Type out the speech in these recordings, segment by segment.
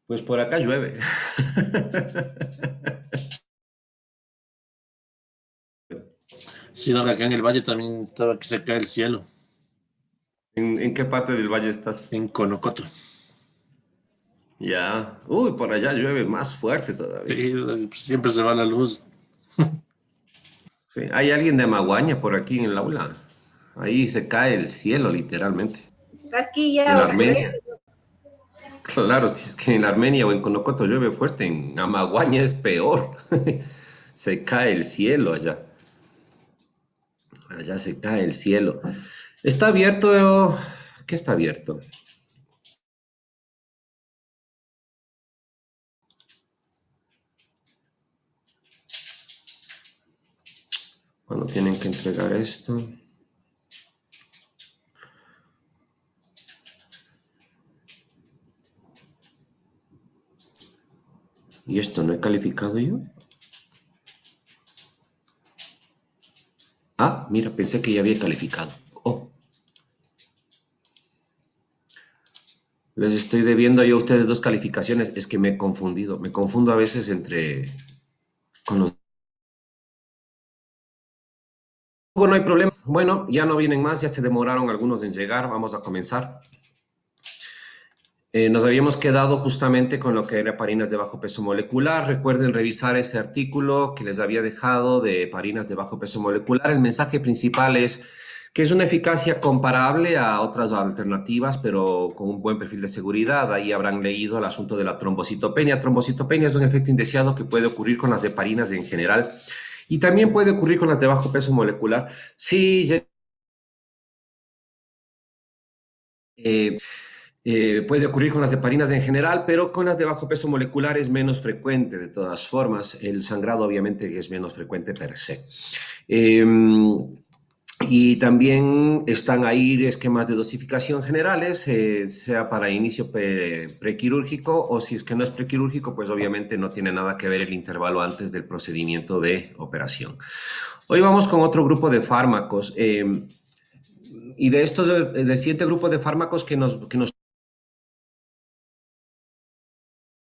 Pues por acá llueve. Sí, no, acá en el valle también estaba que se cae el cielo, ¿En qué parte del valle estás? en Conocoto. Ya. Uy, por allá llueve más fuerte todavía. Sí, siempre se va la luz. Sí. Hay alguien de Amaguaña por aquí en el aula. Ahí se cae el cielo, literalmente. Aquí En ya oscurece. Armenia. Claro, si es que en Armenia o en Conocoto llueve fuerte, en Amaguaña es peor. Se cae el cielo allá. Allá se cae el cielo. Está abierto. ¿Qué está abierto? Cuando tienen que entregar esto. ¿Y esto no he calificado yo? Ah, mira, pensé que ya había calificado. Oh, les estoy debiendo yo a ustedes dos calificaciones. Es que me he confundido. Me confundo a veces entre... con los... Bueno, no hay problema. Bueno, ya no vienen más, ya se demoraron algunos en llegar. Vamos a comenzar. Nos habíamos quedado justamente con lo que era heparinas de bajo peso molecular. Recuerden revisar ese artículo que les había dejado de heparinas de bajo peso molecular. El mensaje principal es que es una eficacia comparable a otras alternativas, pero con un buen perfil de seguridad. Ahí habrán leído el asunto de la trombocitopenia. Trombocitopenia es un efecto indeseado que puede ocurrir con las heparinas en general y también puede ocurrir con las de bajo peso molecular. Sí, eh, puede ocurrir con las heparinas en general, pero con las de bajo peso molecular es menos frecuente de todas formas. El sangrado obviamente es menos frecuente per se. Eh, y también están ahí esquemas de dosificación generales, sea para inicio prequirúrgico o si es que no es prequirúrgico, pues obviamente no tiene nada que ver el intervalo antes del procedimiento de operación. Hoy vamos con otro grupo de fármacos. Y de estos, del siguiente grupo de fármacos que nos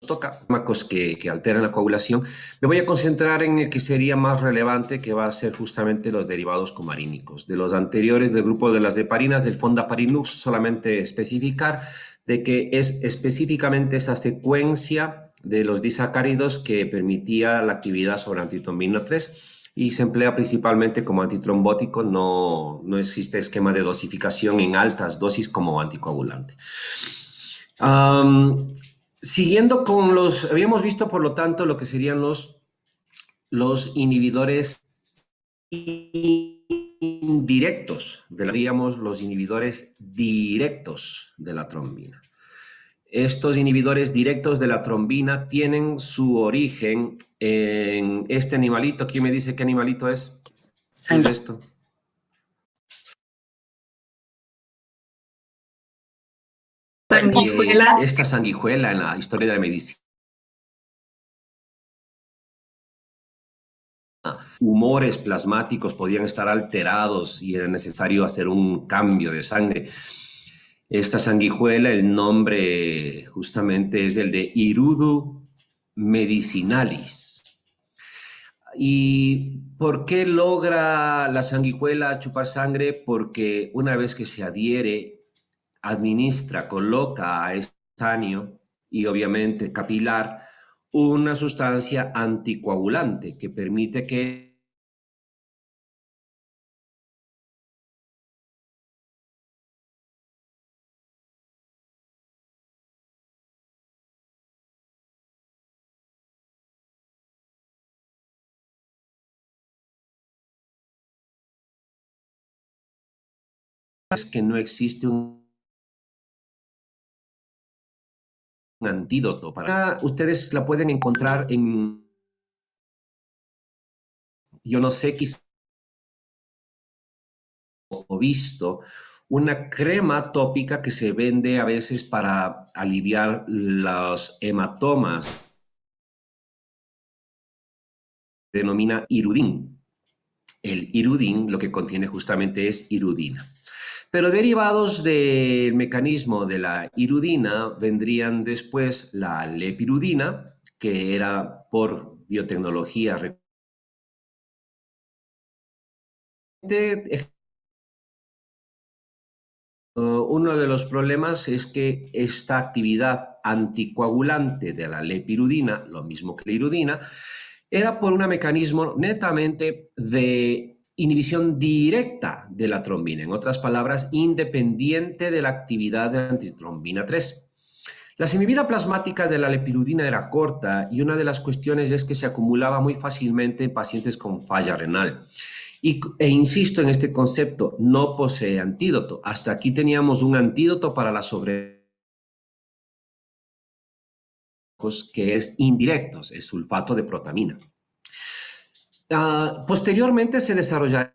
toca, fármacos que alteran la coagulación, me voy a concentrar en el que sería más relevante, que va a ser justamente los derivados cumarínicos. De los anteriores del grupo de las heparinas, del fondaparinux, solamente especificar de que es específicamente esa secuencia de los disacáridos que permitía la actividad sobre antitrombina 3 y se emplea principalmente como antitrombótico, no existe esquema de dosificación en altas dosis como anticoagulante. Um, Siguiendo con los, habíamos visto por lo tanto lo que serían los inhibidores indirectos, diríamos los inhibidores directos de la trombina. Estos inhibidores directos de la trombina tienen su origen en este animalito. ¿Quién me dice qué animalito es? ¿Qué es esto? Sanguijuela. Esta sanguijuela en la historia de la medicina. Humores plasmáticos podían estar alterados y era necesario hacer un cambio de sangre. Esta sanguijuela, el nombre justamente es el de Irudu medicinalis. ¿Y por qué logra la sanguijuela chupar sangre? Porque una vez que se adhiere, administra, coloca a estaño y obviamente capilar una sustancia anticoagulante que permite que no existe un antídoto para... Ustedes la pueden encontrar en, yo no sé, quizá o visto, una crema tópica que se vende a veces para aliviar los hematomas, se denomina irudín. El irudín lo que contiene justamente es irudina. Pero derivados del mecanismo de la irudina vendrían después la lepirudina, que era por biotecnología. Uno de los problemas es que esta actividad anticoagulante de la lepirudina, lo mismo que la irudina, era por un mecanismo netamente de inhibición directa de la trombina, en otras palabras, independiente de la actividad de antitrombina 3. La semivida plasmática de la lepirudina era corta y una de las cuestiones es que se acumulaba muy fácilmente en pacientes con falla renal. E insisto en este concepto, no posee antídoto. Hasta aquí teníamos un antídoto para la sobre que es indirecto, es sulfato de protamina. Posteriormente se desarrollaría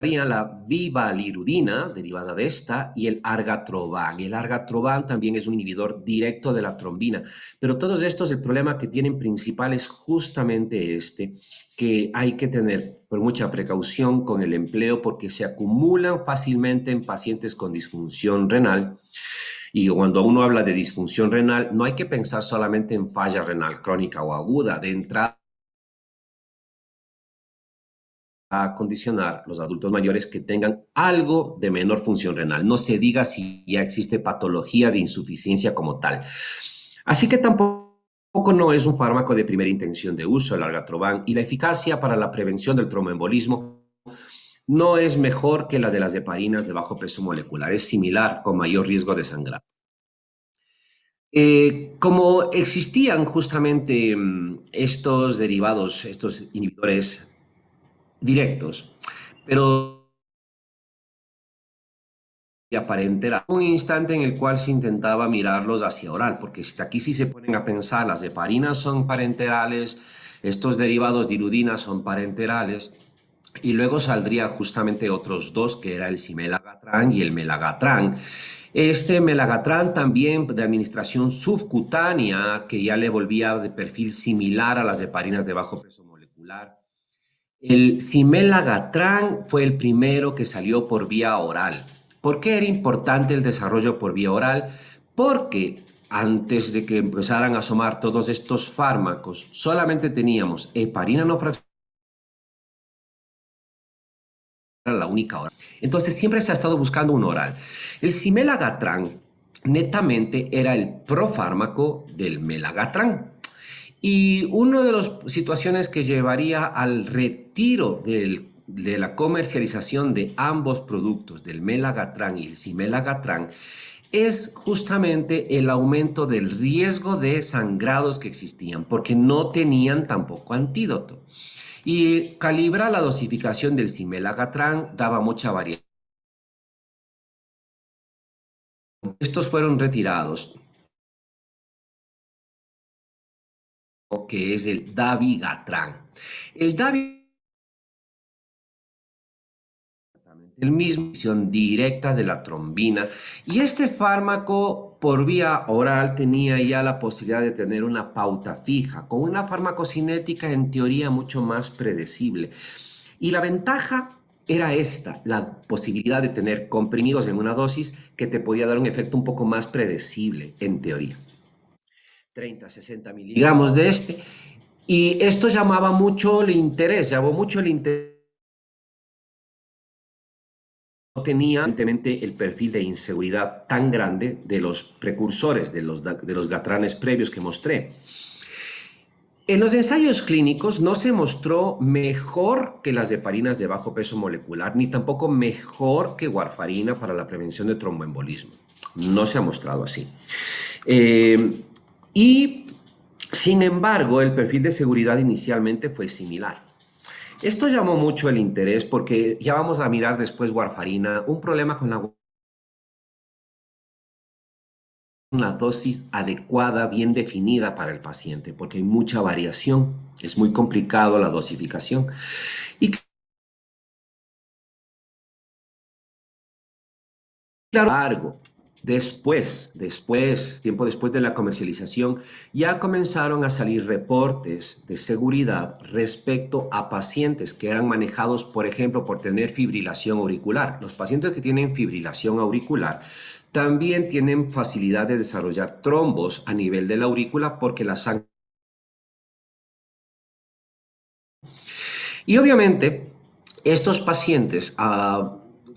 la vivalirudina, derivada de esta, y el argatroban. El argatroban también es un inhibidor directo de la trombina, pero todos estos, el problema que tienen principal es justamente este, que hay que tener por mucha precaución con el empleo porque se acumulan fácilmente en pacientes con disfunción renal. Y cuando uno habla de disfunción renal, no hay que pensar solamente en falla renal crónica o aguda. De entrada, a condicionar los adultos mayores que tengan algo de menor función renal. No se diga si ya existe patología de insuficiencia como tal. Así que tampoco no es un fármaco de primera intención de uso, el argatroban, y la eficacia para la prevención del tromboembolismo no es mejor que la de las heparinas de bajo peso molecular, es similar, con mayor riesgo de sangrado. Como existían justamente estos derivados, estos inhibidores directos, pero aparente un instante en el cual se intentaba mirarlos hacia oral, porque aquí sí se ponen a pensar, las heparinas son parenterales, estos derivados de irudina son parenterales, y luego saldría justamente otros dos, que era el cimelagatrán y el melagatrán. Este melagatrán también de administración subcutánea, que ya le volvía de perfil similar a las heparinas de bajo peso molecular. El cimelagatrán fue el primero que salió por vía oral. ¿Por qué era importante el desarrollo por vía oral? Porque antes de que empezaran a asomar todos estos fármacos, solamente teníamos heparina no fraccionada, la única oral. Entonces siempre se ha estado buscando un oral. El cimelagatrán netamente era el profármaco del melagatrán. Y una de las situaciones que llevaría al retiro de la comercialización de ambos productos, del melagatrán y el cimelagatrán, es justamente el aumento del riesgo de sangrados que existían, porque no tenían tampoco antídoto. Y calibrar la dosificación del cimelagatrán daba mucha variedad. Estos fueron retirados, que es el dabigatran. El dabigatran, el mismo acción directa de la trombina, y este fármaco por vía oral tenía ya la posibilidad de tener una pauta fija, con una farmacocinética en teoría mucho más predecible. Y la ventaja era esta, la posibilidad de tener comprimidos en una dosis que te podía dar un efecto un poco más predecible en teoría. 30, 60 miligramos de este. Y esto llamaba mucho el interés, llamó mucho el interés. No tenía evidentemente el perfil de inseguridad tan grande de los precursores, de los gatranes previos que mostré. En los ensayos clínicos no se mostró mejor que las heparinas de bajo peso molecular, ni tampoco mejor que warfarina para la prevención de tromboembolismo. No se ha mostrado así. Y, sin embargo, el perfil de seguridad inicialmente fue similar. Esto llamó mucho el interés porque ya vamos a mirar después warfarina, un problema con una dosis adecuada, bien definida para el paciente, porque hay mucha variación, es muy complicado la dosificación. Y claro, largo. Tiempo después de la comercialización, ya comenzaron a salir reportes de seguridad respecto a pacientes que eran manejados, por ejemplo, por tener fibrilación auricular. Los pacientes que tienen fibrilación auricular también tienen facilidad de desarrollar trombos a nivel de la aurícula porque la sangre... Y obviamente, estos pacientes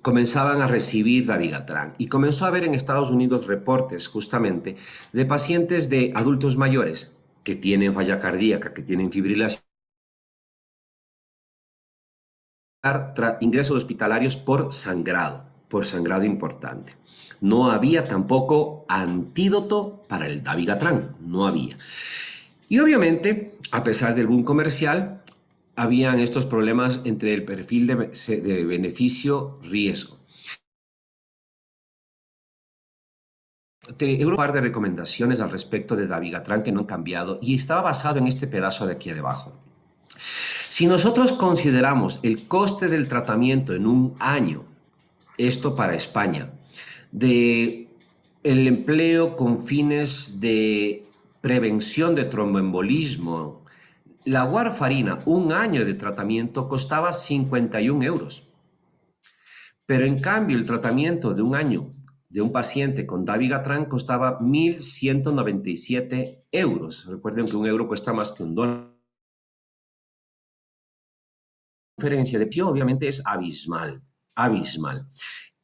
comenzaban a recibir Dabigatran y comenzó a haber en Estados Unidos reportes justamente de pacientes de adultos mayores que tienen falla cardíaca, que tienen fibrilación, ingresos hospitalarios por sangrado importante. No había tampoco antídoto para el Dabigatran, no había. Y obviamente, a pesar del boom comercial, habían estos problemas entre el perfil de beneficio-riesgo. Te un par de recomendaciones al respecto de Dabigatran que no han cambiado y estaba basado en este pedazo de aquí abajo. Si nosotros consideramos el coste del tratamiento en un año, esto para España, de el empleo con fines de prevención de tromboembolismo, la warfarina, un año de tratamiento costaba 51 euros. Pero en cambio el tratamiento de un año de un paciente con Dabigatran costaba 1.197 euros. Recuerden que un euro cuesta más que un dólar. La diferencia de precio obviamente es abismal, abismal.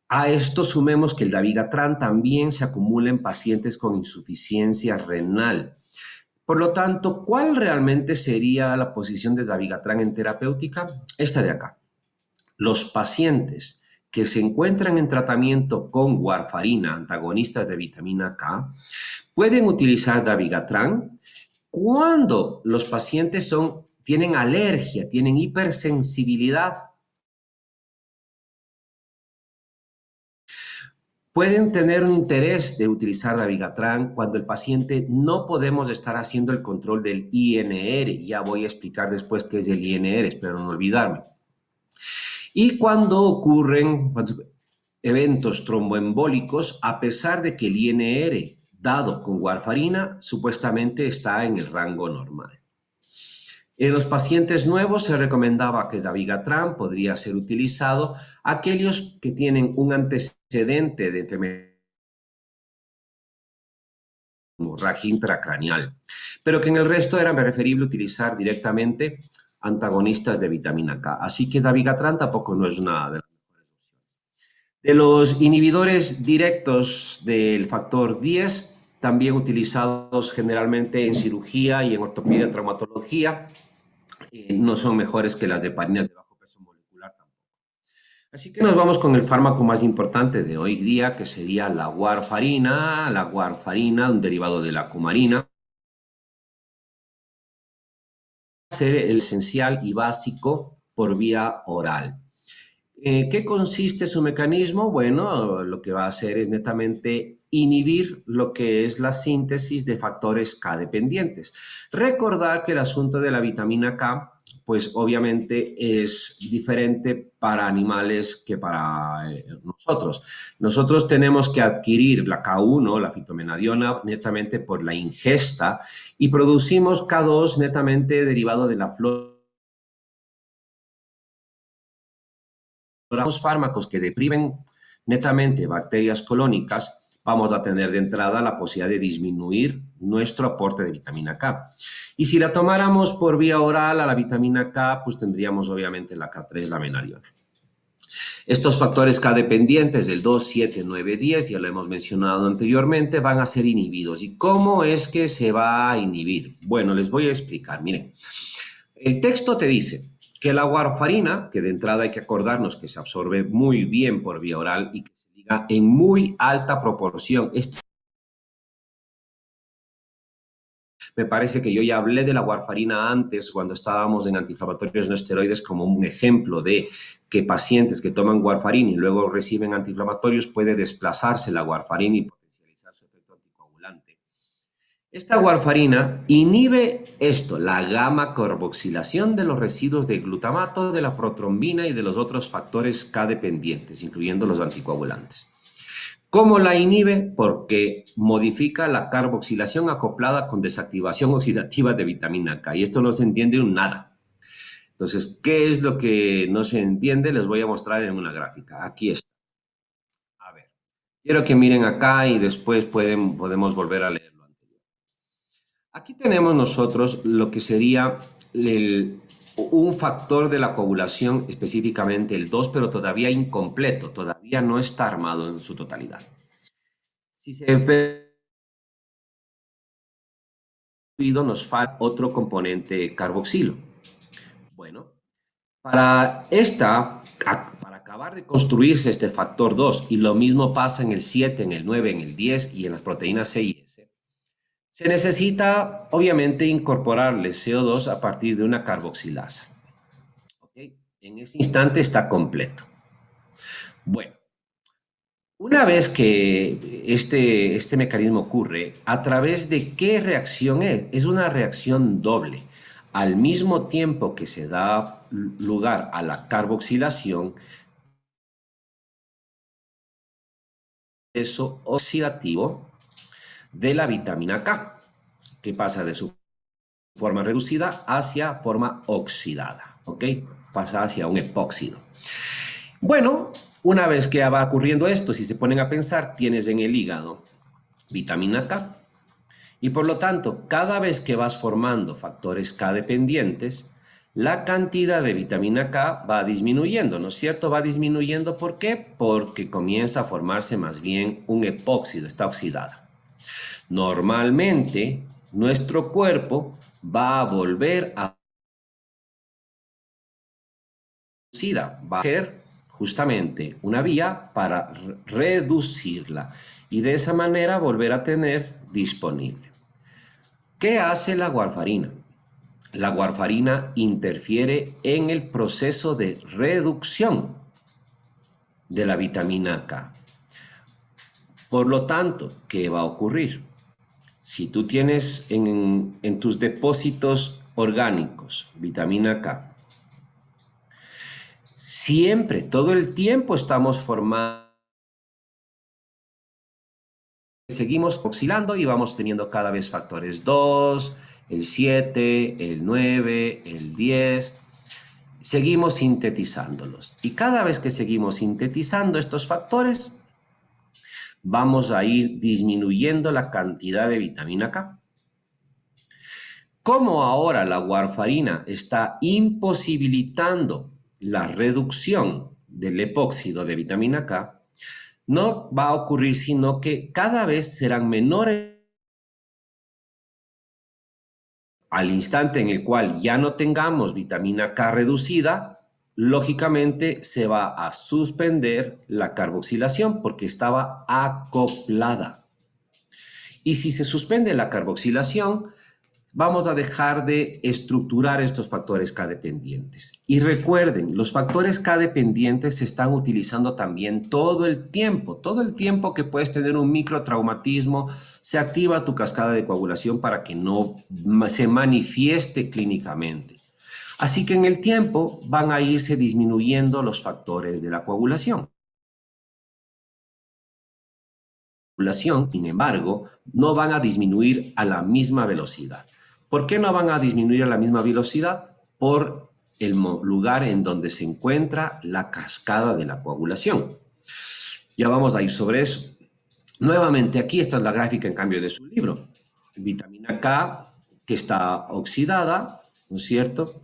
A esto sumemos que el Dabigatran también se acumula en pacientes con insuficiencia renal. Por lo tanto, ¿cuál realmente sería la posición de Dabigatran en terapéutica? Esta de acá. Los pacientes que se encuentran en tratamiento con warfarina, antagonistas de vitamina K, pueden utilizar Dabigatran cuando los pacientes tienen alergia, tienen hipersensibilidad. Pueden tener un interés de utilizar Dabigatran cuando el paciente no podemos estar haciendo el control del INR. Ya voy a explicar después qué es el INR, espero no olvidarme. Y cuando ocurren eventos tromboembólicos, a pesar de que el INR dado con warfarina supuestamente está en el rango normal. En los pacientes nuevos se recomendaba que Dabigatran podría ser utilizado aquellos que tienen un antecedente de enfermedad hemorragia intracraneal, pero que en el resto era preferible utilizar directamente antagonistas de vitamina K. Así que Dabigatran tampoco no es una de las mejores opciones. De los inhibidores directos del factor 10, también utilizados generalmente en cirugía y en ortopedia y traumatología, no son mejores que las de heparinas de bajo peso molecular tampoco. Así que nos vamos con el fármaco más importante de hoy día, que sería la warfarina, un derivado de la cumarina. Ser el esencial y básico por vía oral. ¿Qué consiste su mecanismo? Bueno, lo que va a hacer es netamente inhibir lo que es la síntesis de factores K dependientes. Recordar que el asunto de la vitamina K, pues obviamente es diferente para animales que para nosotros. Nosotros tenemos que adquirir la K1, la fitomenadiona, netamente por la ingesta y producimos K2 netamente derivado de la flora. Los fármacos que depriven netamente bacterias colónicas, vamos a tener de entrada la posibilidad de disminuir nuestro aporte de vitamina K. Y si la tomáramos por vía oral a la vitamina K, pues tendríamos obviamente la K3, la menadiona. Estos factores K dependientes del 2, 7, 9, 10, ya lo hemos mencionado anteriormente, van a ser inhibidos. ¿Y cómo es que se va a inhibir? Bueno, les voy a explicar. Miren, el texto te dice que la warfarina, que de entrada hay que acordarnos que se absorbe muy bien por vía oral y que se liga en muy alta proporción. Me parece que yo ya hablé de la warfarina antes cuando estábamos en antiinflamatorios no esteroides como un ejemplo de que pacientes que toman warfarina y luego reciben antiinflamatorios puede desplazarse la warfarina y potencializar su efecto anticoagulante. Esta warfarina inhibe la gamma carboxilación de los residuos de glutamato, de la protrombina y de los otros factores K dependientes, incluyendo los anticoagulantes. ¿Cómo la inhibe? Porque modifica la carboxilación acoplada con desactivación oxidativa de vitamina K. Y esto no se entiende un nada. Entonces, ¿qué es lo que no se entiende? Les voy a mostrar en una gráfica. Aquí está. A ver. Quiero que miren acá y después podemos volver a leerlo. Aquí tenemos nosotros lo que sería un factor de la coagulación, específicamente el 2, pero todavía incompleto, todavía no está armado en su totalidad. Si se ve, nos falta otro componente carboxilo. Bueno, para acabar de construirse este factor 2, y lo mismo pasa en el 7, en el 9, en el 10 y en las proteínas C y S, se necesita, obviamente, incorporarle CO2 a partir de una carboxilasa. ¿Okay? En ese instante está completo. Bueno, una vez que este mecanismo ocurre, ¿a través de qué reacción es? Es una reacción doble. Al mismo tiempo que se da lugar a la carboxilación, proceso oxidativo de la vitamina K, que pasa de su forma reducida hacia forma oxidada, ¿ok? Pasa hacia un epóxido. Bueno, una vez que va ocurriendo esto, si se ponen a pensar, tienes en el hígado vitamina K y por lo tanto, cada vez que vas formando factores K dependientes, la cantidad de vitamina K va disminuyendo, ¿no es cierto? Va disminuyendo, ¿por qué? Porque comienza a formarse más bien un epóxido, está oxidada. Normalmente, nuestro cuerpo va a volver a va a ser justamente una vía para reducirla y de esa manera volver a tener disponible. ¿Qué hace la warfarina? La warfarina interfiere en el proceso de reducción de la vitamina K. Por lo tanto, ¿qué va a ocurrir? Si tú tienes en tus depósitos orgánicos vitamina K, siempre, todo el tiempo estamos formando, seguimos oxidando y vamos teniendo cada vez factores 2, el 7, el 9, el 10. Seguimos sintetizándolos. Y cada vez que seguimos sintetizando estos factores, vamos a ir disminuyendo la cantidad de vitamina K. Como ahora la warfarina está imposibilitando la reducción del epóxido de vitamina K, no va a ocurrir sino que cada vez serán menores al instante en el cual ya no tengamos vitamina K reducida, lógicamente se va a suspender la carboxilación porque estaba acoplada. Y si se suspende la carboxilación, vamos a dejar de estructurar estos factores K dependientes. Y recuerden, los factores K dependientes se están utilizando también todo el tiempo que puedes tener un microtraumatismo, se activa tu cascada de coagulación para que no se manifieste clínicamente. Así que en el tiempo van a irse disminuyendo los factores de la coagulación. Sin embargo, no van a disminuir a la misma velocidad. ¿Por qué no van a disminuir a la misma velocidad? Por el lugar en donde se encuentra la cascada de la coagulación. Ya vamos a ir sobre eso. Nuevamente, aquí esta es la gráfica en cambio de su libro. Vitamina K que está oxidada, ¿no es cierto?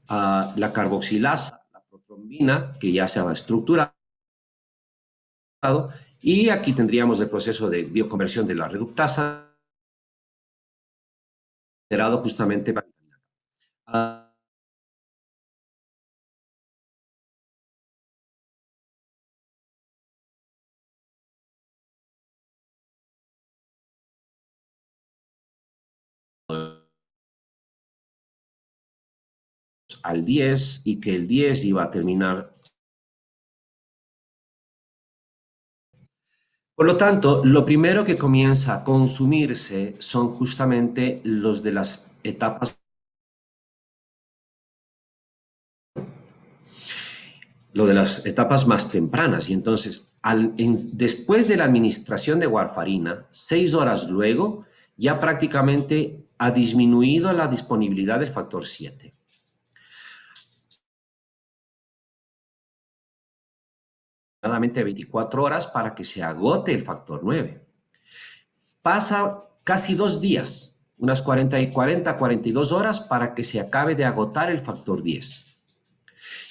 La carboxilasa, la protrombina, que ya se ha estructurado, y aquí tendríamos el proceso de bioconversión de la reductasa, generado justamente para al 10 y que el 10 iba a terminar. Por lo tanto, lo primero que comienza a consumirse son justamente los de las etapas. lo de las etapas más tempranas. Y entonces, después de la administración de warfarina, 6 horas luego, ya prácticamente ha disminuido la disponibilidad del factor 7. Aproximadamente 24 horas para que se agote el factor 9. Pasa casi 2 días, unas 42 horas para que se acabe de agotar el factor 10.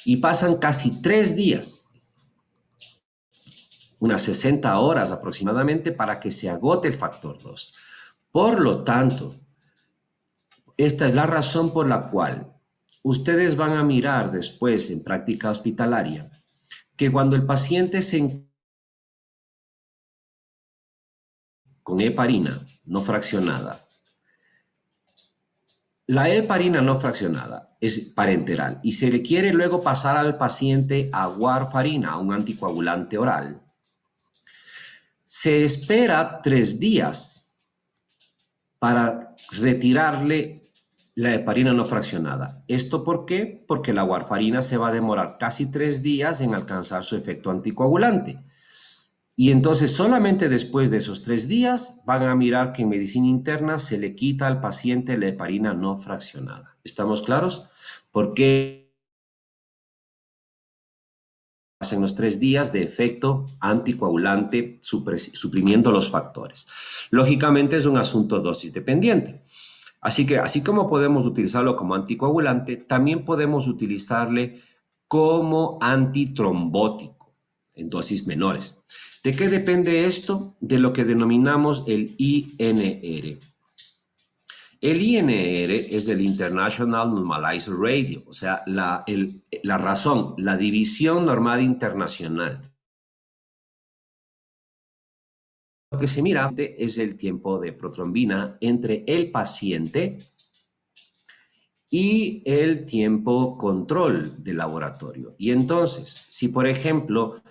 Y pasan casi 3 días, unas 60 horas aproximadamente, para que se agote el factor 2. Por lo tanto, esta es la razón por la cual ustedes van a mirar después en práctica hospitalaria que cuando el paciente se con heparina no fraccionada, la heparina no fraccionada es parenteral y se requiere luego pasar al paciente a warfarina, a un anticoagulante oral. Se espera 3 días para retirarle la heparina no fraccionada. ¿Esto por qué? Porque la warfarina se va a demorar casi 3 días en alcanzar su efecto anticoagulante. Y entonces solamente después de esos 3 días van a mirar que en medicina interna se le quita al paciente la heparina no fraccionada. ¿Estamos claros? Porque en los 3 días de efecto anticoagulante suprimiendo los factores. Lógicamente es un asunto dosis dependiente. Así que así como podemos utilizarlo como anticoagulante, también podemos utilizarle como antitrombótico en dosis menores. ¿De qué depende esto? De lo que denominamos el INR. El INR es el International Normalized Radio, o sea, la razón, la división normal internacional. Lo que se mira es el tiempo de protrombina entre el paciente y el tiempo control de laboratorio. Y entonces, si por ejemplo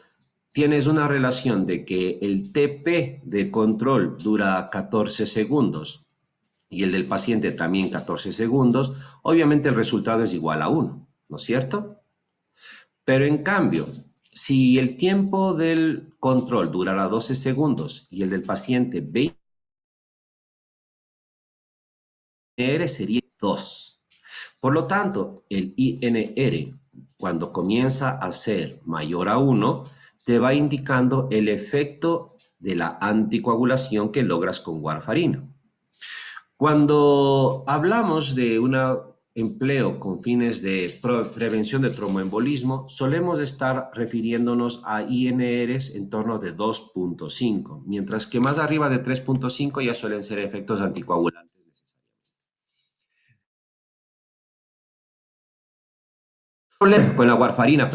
tienes una relación de que el TP de control dura 14 segundos y el del paciente también 14 segundos, obviamente el resultado es igual a 1, ¿no es cierto? Pero en cambio, si el tiempo del control durara 12 segundos y el del paciente 20, sería 2. Por lo tanto, el INR, cuando comienza a ser mayor a 1, te va indicando el efecto de la anticoagulación que logras con warfarina. Cuando hablamos de un empleo con fines de prevención de tromboembolismo, solemos estar refiriéndonos a INRs en torno de 2.5, mientras que más arriba de 3.5 ya suelen ser efectos anticoagulantes necesarios. El problema con la warfarina,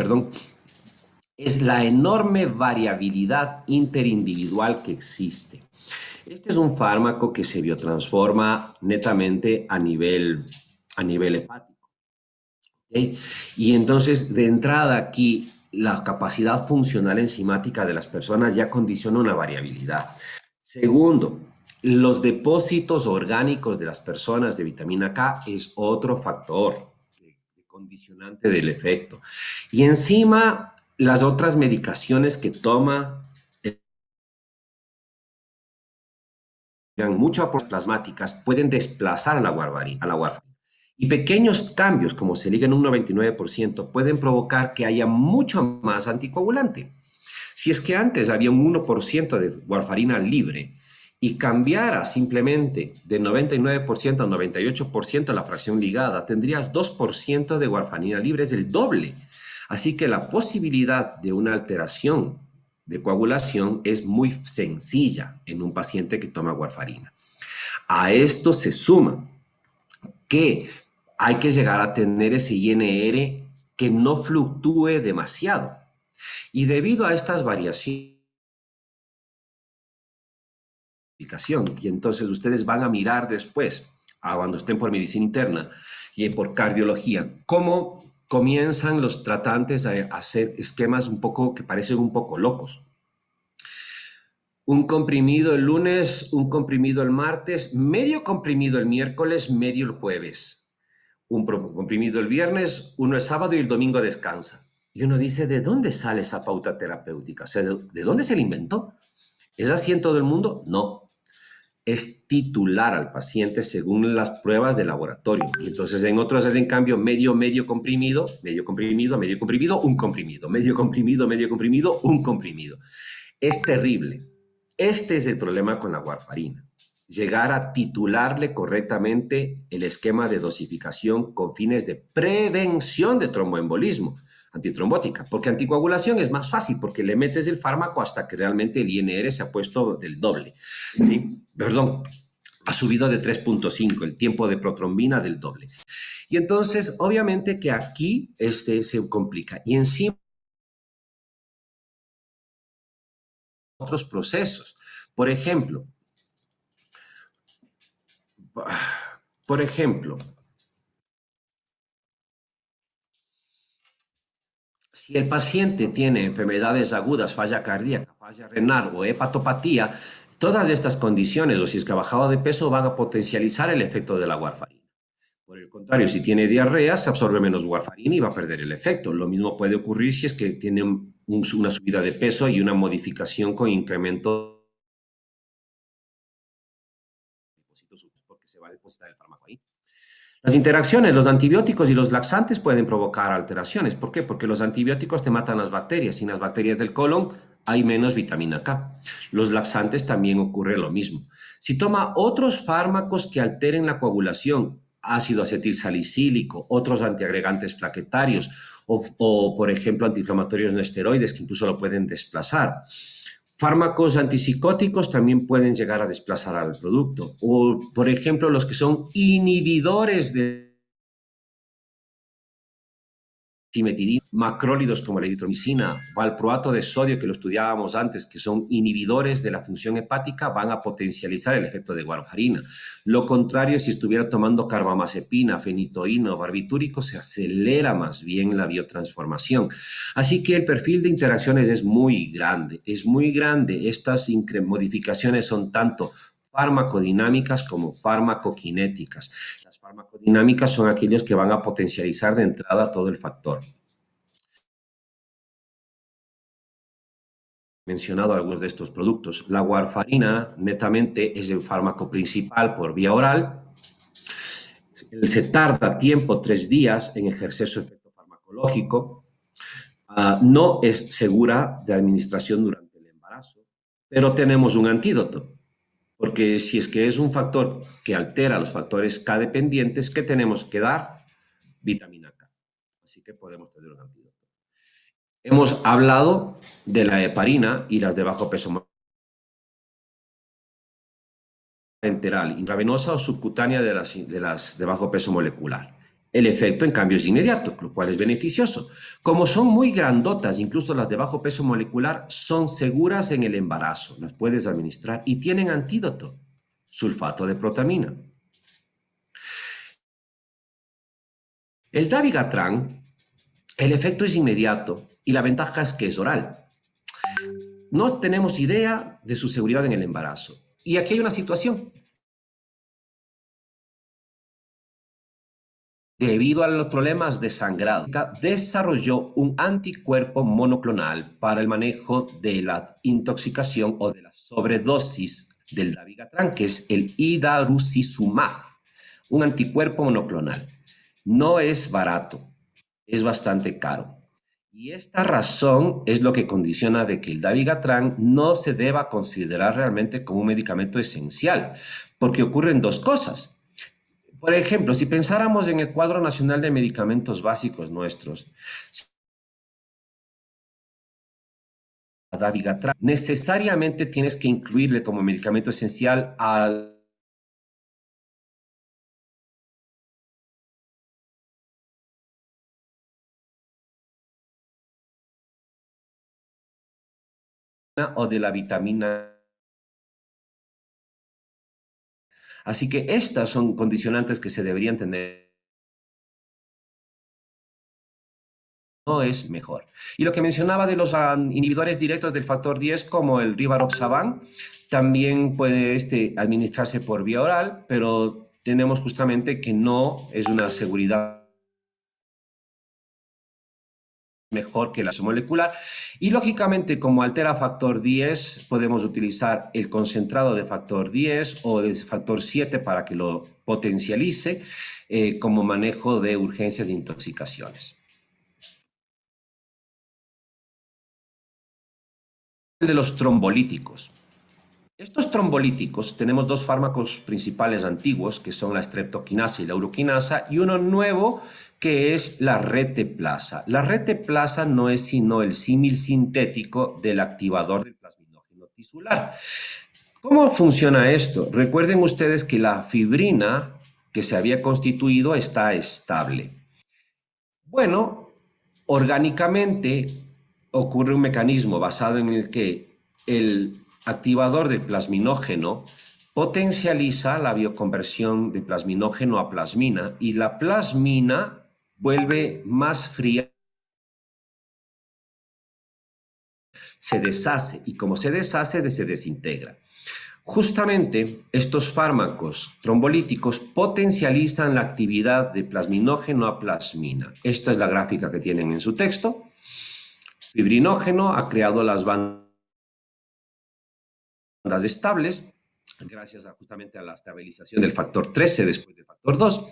es la enorme variabilidad interindividual que existe. Este es un fármaco que se biotransforma netamente a nivel hepático. ¿Okay? Y entonces, de entrada aquí, la capacidad funcional enzimática de las personas ya condiciona una variabilidad. Segundo, los depósitos orgánicos de las personas de vitamina K es otro factor condicionante del efecto. Y encima, las otras medicaciones que toma muchas plasmáticas pueden desplazar a la warfarina. Y pequeños cambios, como se liga en un 99%, pueden provocar que haya mucho más anticoagulante. Si es que antes había un 1% de warfarina libre y cambiara simplemente de 99% a 98% la fracción ligada, tendrías 2% de warfarina libre, es el doble. Así que la posibilidad de una alteración de coagulación es muy sencilla en un paciente que toma warfarina. A esto se suma que hay que llegar a tener ese INR que no fluctúe demasiado. Y debido a estas variaciones, y entonces ustedes van a mirar después, cuando estén por medicina interna y por cardiología, cómo comienzan los tratantes a hacer esquemas que parecen un poco locos. Un comprimido el lunes, un comprimido el martes, medio comprimido el miércoles, medio el jueves. Un comprimido el viernes, uno el sábado y el domingo descansa. Y uno dice, ¿de dónde sale esa pauta terapéutica? O sea, ¿de dónde se la inventó? ¿Es así en todo el mundo? No. Es titular al paciente según las pruebas de laboratorio. Y entonces en otros es en cambio medio comprimido, medio comprimido, medio comprimido, un comprimido, medio comprimido, un comprimido. Es terrible. Este es el problema con la warfarina. Llegar a titularle correctamente el esquema de dosificación con fines de prevención de tromboembolismo antitrombótica, porque anticoagulación es más fácil, porque le metes el fármaco hasta que realmente el INR se ha puesto del doble, ¿sí? Perdón, ha subido de 3.5, el tiempo de protrombina del doble. Y entonces, obviamente que aquí se complica. Y encima otros procesos. Por ejemplo, por ejemplo, si el paciente tiene enfermedades agudas, falla cardíaca, falla renal o hepatopatía, todas estas condiciones, o si es que ha bajado de peso, van a potencializar el efecto de la warfarina. Por el contrario, si tiene diarrea, se absorbe menos warfarina y va a perder el efecto. Lo mismo puede ocurrir si es que tiene una subida de peso y una modificación con incremento porque se va a depositar el fármaco ahí. Las interacciones, los antibióticos y los laxantes pueden provocar alteraciones. ¿Por qué? Porque los antibióticos te matan las bacterias. Sin las bacterias del colon hay menos vitamina K. Los laxantes también ocurre lo mismo. Si toma otros fármacos que alteren la coagulación, ácido acetilsalicílico, otros antiagregantes plaquetarios o por ejemplo, antiinflamatorios no esteroides que incluso lo pueden desplazar. Fármacos antipsicóticos también pueden llegar a desplazar al producto. O, por ejemplo, los que son inhibidores de simetirina, macrólidos como la eritromicina, valproato de sodio, que lo estudiábamos antes, que son inhibidores de la función hepática, van a potencializar el efecto de warfarina. Lo contrario, si estuviera tomando carbamazepina, fenitoína o barbitúrico, se acelera más bien la biotransformación. Así que el perfil de interacciones es muy grande, es muy grande. Estas modificaciones son tanto farmacodinámicas como farmacokinéticas. Las farmacodinámicas son aquellos que van a potencializar de entrada todo el factor. He mencionado algunos de estos productos. La warfarina netamente es el fármaco principal por vía oral. Se tarda tiempo, 3 días, en ejercer su efecto farmacológico. No es segura de administración durante el embarazo, pero tenemos un antídoto. Porque si es que es un factor que altera los factores K dependientes, ¿qué tenemos que dar? Vitamina K. Así que podemos tener un antídoto. Hemos hablado de la heparina y las de bajo peso enteral, intravenosa o subcutánea de las de bajo peso molecular. El efecto, en cambio, es inmediato, lo cual es beneficioso. Como son muy grandotas, incluso las de bajo peso molecular, son seguras en el embarazo, las puedes administrar y tienen antídoto, sulfato de protamina. El dabigatran, el efecto es inmediato y la ventaja es que es oral. No tenemos idea de su seguridad en el embarazo. Y aquí hay una situación. Debido a los problemas de sangrado, desarrolló un anticuerpo monoclonal para el manejo de la intoxicación o de la sobredosis del dabigatran, que es el idarucizumab, un anticuerpo monoclonal. No es barato, es bastante caro. Y esta razón es lo que condiciona de que el dabigatran no se deba considerar realmente como un medicamento esencial, porque ocurren dos cosas. Por ejemplo, si pensáramos en el cuadro nacional de medicamentos básicos nuestros, dabigatran, necesariamente tienes que incluirle como medicamento esencial al o de la vitamina. Así que estas son condicionantes que se deberían tener. No es mejor. Y lo que mencionaba de los inhibidores directos del factor 10, como el rivaroxaban, también puede administrarse por vía oral, pero tenemos justamente que no es una seguridad mejor que la molecular. Y lógicamente, como altera factor 10, podemos utilizar el concentrado de factor 10 o de factor 7 para que lo potencialice como manejo de urgencias de intoxicaciones. De los trombolíticos. Estos trombolíticos tenemos dos fármacos principales antiguos, que son la streptokinasa y la uroquinasa, y uno nuevo que es la reteplasa. La reteplasa no es sino el símil sintético del activador del plasminógeno tisular. ¿Cómo funciona esto? Recuerden ustedes que la fibrina que se había constituido está estable. Bueno, orgánicamente ocurre un mecanismo basado en el que el activador del plasminógeno potencializa la bioconversión de plasminógeno a plasmina y la plasmina vuelve más fría, se deshace y como se deshace, se desintegra. Justamente estos fármacos trombolíticos potencializan la actividad de plasminógeno a plasmina. Esta es la gráfica que tienen en su texto. Fibrinógeno ha creado las bandas estables gracias justamente a la estabilización del factor 13 después del factor 2.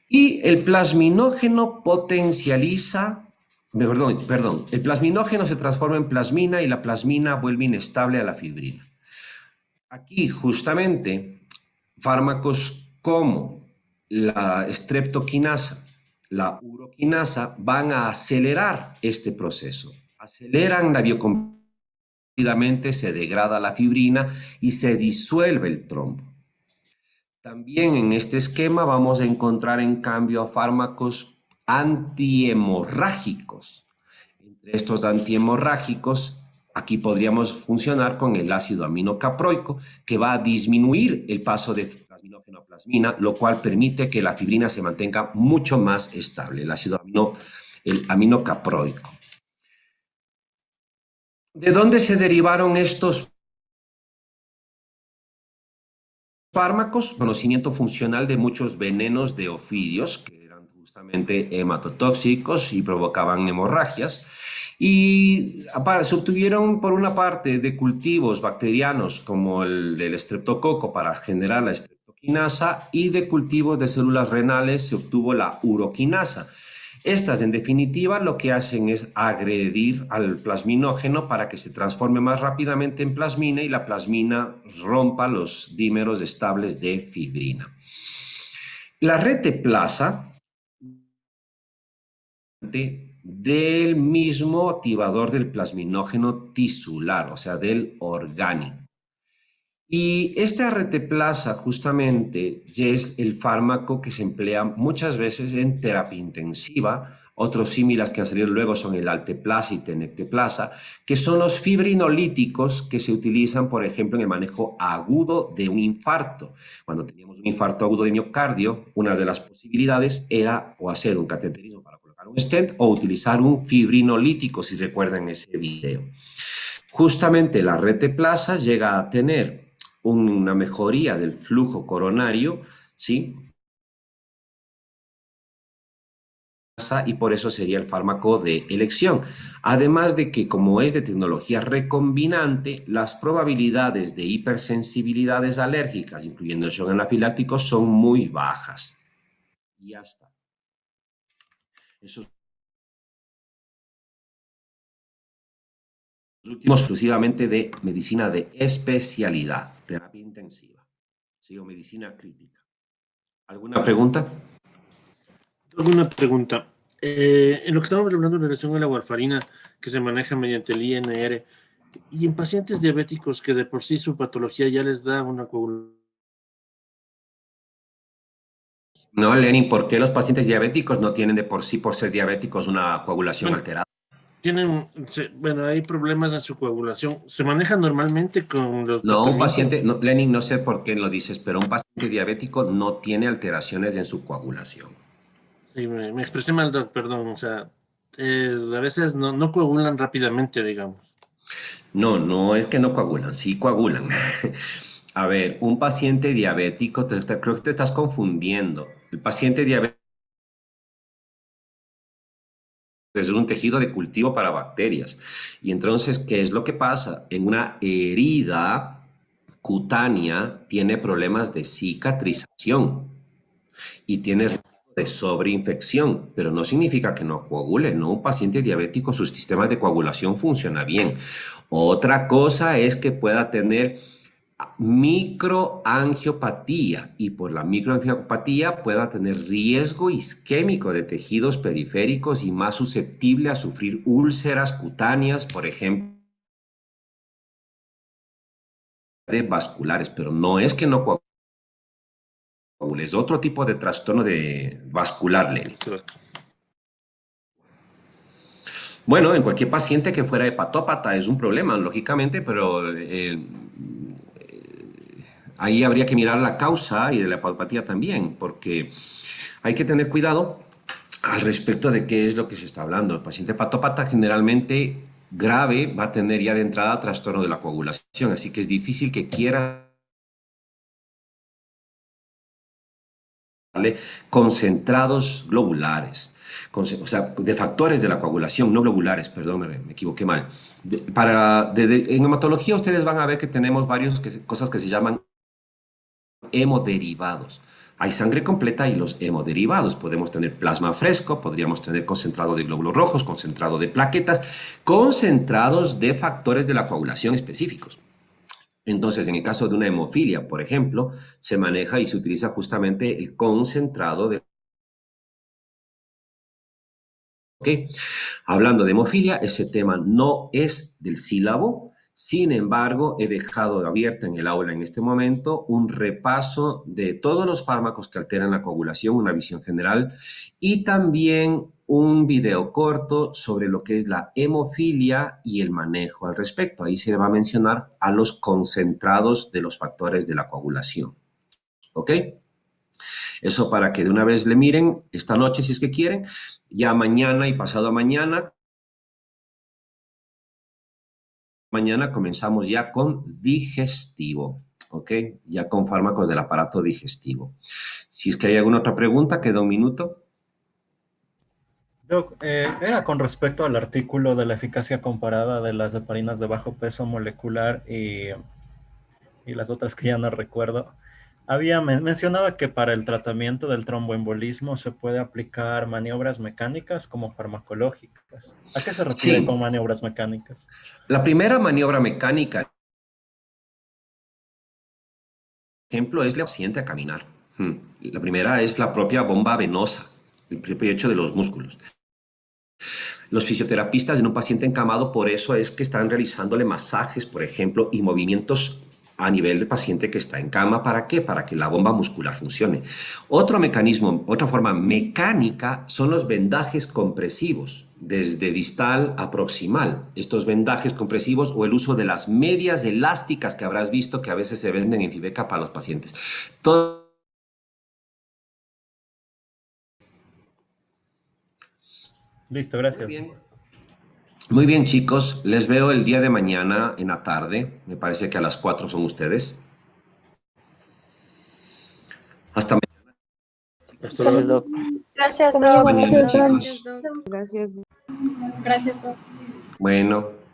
Y el plasminógeno potencializa, perdón, el plasminógeno se transforma en plasmina y la plasmina vuelve inestable a la fibrina. Aquí justamente fármacos como la streptokinasa, la uroquinasa van a acelerar este proceso, aceleran la bioconversión, rápidamente se degrada la fibrina y se disuelve el trombo. También en este esquema vamos a encontrar en cambio fármacos antihemorrágicos. Entre estos antihemorrágicos, aquí podríamos funcionar con el ácido aminocaproico, que va a disminuir el paso de plasminógeno a plasmina, lo cual permite que la fibrina se mantenga mucho más estable, el ácido aminocaproico. ¿De dónde se derivaron estos fármacos? Conocimiento funcional de muchos venenos de ofidios, que eran justamente hematotóxicos y provocaban hemorragias. Y se obtuvieron por una parte de cultivos bacterianos como el del estreptococo para generar la streptokinasa y de cultivos de células renales se obtuvo la uroquinasa. Estas, en definitiva, lo que hacen es agredir al plasminógeno para que se transforme más rápidamente en plasmina y la plasmina rompa los dímeros estables de fibrina. La reteplasa del mismo activador del plasminógeno tisular, o sea, del orgánico. Y esta reteplasa justamente ya es el fármaco que se emplea muchas veces en terapia intensiva. Otros símiles que han salido luego son el alteplasa y tenecteplasa, que son los fibrinolíticos que se utilizan, por ejemplo, en el manejo agudo de un infarto. Cuando teníamos un infarto agudo de miocardio, una de las posibilidades era o hacer un cateterismo para colocar un stent o utilizar un fibrinolítico, si recuerdan ese video. Justamente la reteplasa llega a tener una mejoría del flujo coronario, ¿sí? Y por eso sería el fármaco de elección. Además de que, como es de tecnología recombinante, las probabilidades de hipersensibilidades alérgicas, incluyendo el shock anafiláctico, son muy bajas. Y ya está. Eso es los últimos exclusivamente de medicina de especialidad, terapia intensiva, ¿sí? O medicina crítica. ¿Alguna pregunta? Alguna pregunta. En lo que estamos hablando en relación a la warfarina que se maneja mediante el INR, y en pacientes diabéticos que de por sí su patología ya les da una coagulación. No, Lenin, ¿por qué los pacientes diabéticos no tienen de por sí, por ser diabéticos, una coagulación alterada? Bueno, hay problemas en su coagulación. ¿Se maneja normalmente con los No, un tratamientos? paciente, no, Lenin, no sé por qué lo dices, pero un paciente diabético no tiene alteraciones en su coagulación. Sí, me expresé mal, doc, perdón. O sea, a veces no coagulan rápidamente, digamos. No, no es que no coagulan, sí coagulan. A ver, un paciente diabético, creo que te estás confundiendo. El paciente diabético es un tejido de cultivo para bacterias. Y entonces, ¿qué es lo que pasa? En una herida cutánea tiene problemas de cicatrización y tiene riesgo de sobreinfección, pero no significa que no coagule, ¿no? Un paciente diabético, su sistema de coagulación funciona bien. Otra cosa es que pueda tener microangiopatía y por la microangiopatía pueda tener riesgo isquémico de tejidos periféricos y más susceptible a sufrir úlceras cutáneas, por ejemplo, de vasculares, pero no es que no coagule, es otro tipo de trastorno de vascular, Lenny. Bueno, en cualquier paciente que fuera hepatópata es un problema, lógicamente, pero ahí habría que mirar la causa y de la hepatopatía también, porque hay que tener cuidado al respecto de qué es lo que se está hablando. El paciente hepatópata generalmente grave va a tener ya de entrada trastorno de la coagulación, así que es difícil que quiera darle concentrados globulares, o sea, de factores de la coagulación, no globulares, perdón, me equivoqué mal. En hematología ustedes van a ver que tenemos varias cosas que se llaman hemoderivados. Hay sangre completa y los hemoderivados. Podemos tener plasma fresco, podríamos tener concentrado de glóbulos rojos, concentrado de plaquetas, concentrados de factores de la coagulación específicos. Entonces, en el caso de una hemofilia, por ejemplo, se maneja y se utiliza justamente el concentrado de... ¿Ok? Hablando de hemofilia, ese tema no es del sílabo. Sin embargo, he dejado abierta en el aula en este momento un repaso de todos los fármacos que alteran la coagulación, una visión general, y también un video corto sobre lo que es la hemofilia y el manejo al respecto. Ahí se va a mencionar a los concentrados de los factores de la coagulación. ¿Ok? Eso para que de una vez le miren esta noche si es que quieren. Ya mañana y pasado mañana comenzamos ya con digestivo, ¿ok? Ya con fármacos del aparato digestivo. Si es que hay alguna otra pregunta, queda un minuto. Doc, era con respecto al artículo de la eficacia comparada de las heparinas de bajo peso molecular y las otras que ya no recuerdo. Mencionaba que para el tratamiento del tromboembolismo se puede aplicar maniobras mecánicas como farmacológicas. ¿A qué se refiere con Sí, maniobras mecánicas? la primera maniobra mecánica, por ejemplo, es la paciente a caminar. La primera es la propia bomba venosa, el propio hecho de los músculos. Los fisioterapistas en un paciente encamado, por eso es que están realizándole masajes, por ejemplo, y movimientos a nivel del paciente que está en cama. ¿Para qué? Para que la bomba muscular funcione. Otro mecanismo, otra forma mecánica son los vendajes compresivos, desde distal a proximal. Estos vendajes compresivos o el uso de las medias elásticas que habrás visto que a veces se venden en Fibeca para los pacientes. Todo Listo, muy gracias. bien. Muy bien, chicos, les veo el día de mañana en la tarde. Me parece que a las 4 son ustedes. Hasta Hasta luego. Gracias, Doc. Gracias, Que me llama Doc. la mañana, atención. chicos. Gracias, Doc. Gracias, Doc. Bueno.